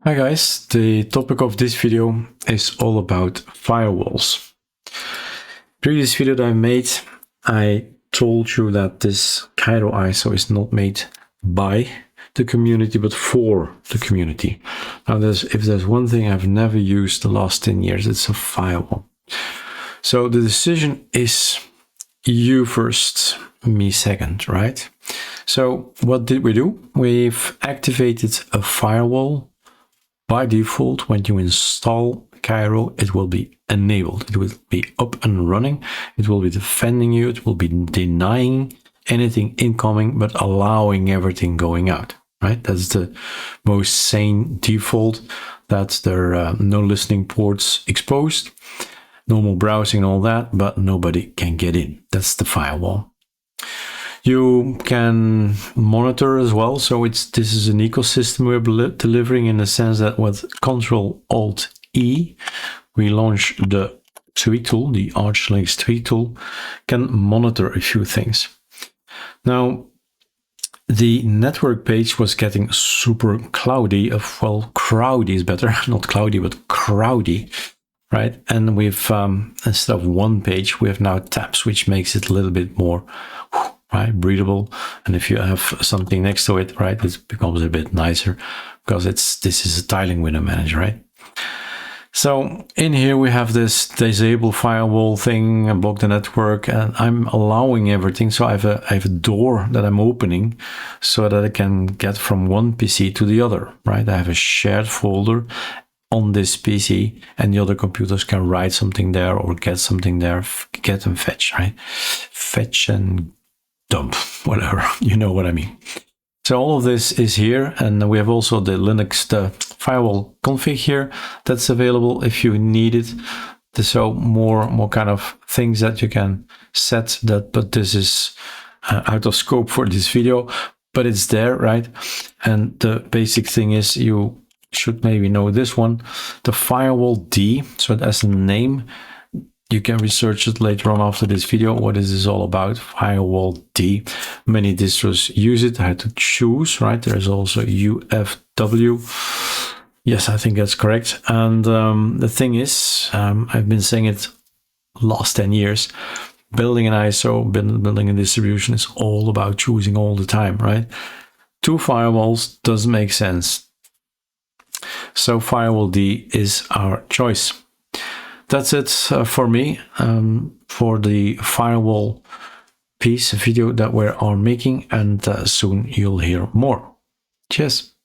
Hi guys, the topic of this video is all about firewalls. Previous video that I made, I told you that this Kiro ISO is not made by the community but for the community. Now if there's one thing I've never used the last 10 years, it's a firewall. So the decision is you first, me second, right? So what did we do? We've activated a firewall. By default, when you install Kiro, it will be enabled. It will be up and running. It will be defending you. It will be denying anything incoming, but allowing everything going out, right? That's the most sane default, that there are no listening ports exposed, normal browsing and all that, but nobody can get in. That's the firewall. You can monitor as well. So this is an ecosystem we're delivering, in the sense that with Ctrl-Alt-E, we launch the tweak tool, the ArchLinux Tweak Tool, can monitor a few things. Now, the network page was getting super cloudy. Well, crowdy is better, not cloudy, but crowdy, right? And we've, instead of one page, we have now tabs, which makes it a little bit more right, breathable. And if you have something next to it, right, it becomes a bit nicer, because this is a tiling window manager, right? So in here we have this disable firewall thing and block the network, and I'm allowing everything. So I have a door that I'm opening so that I can get from one PC to the other, right? I have a shared folder on this PC, and the other computers can write something there or get something there, get and fetch, right? Fetch and dump, whatever, you know what I mean. So all of this is here, and we have also the Linux, the firewall config here, that's available if you need it. So more kind of things that you can set that, but this is out of scope for this video, but it's there, right? And the basic thing is, you should maybe know this one, the firewalld. So it has a name. You can research it later on after this video. What is this all about? Firewalld. Many distros use it. I had to choose, right? There's also UFW. Yes, I think that's correct. And the thing is, I've been saying it last 10 years, building an ISO, building a distribution is all about choosing all the time, right? Two firewalls doesn't make sense. So firewalld is our choice. That's it for me, for the firewall piece video that we are making, and soon you'll hear more. Cheers.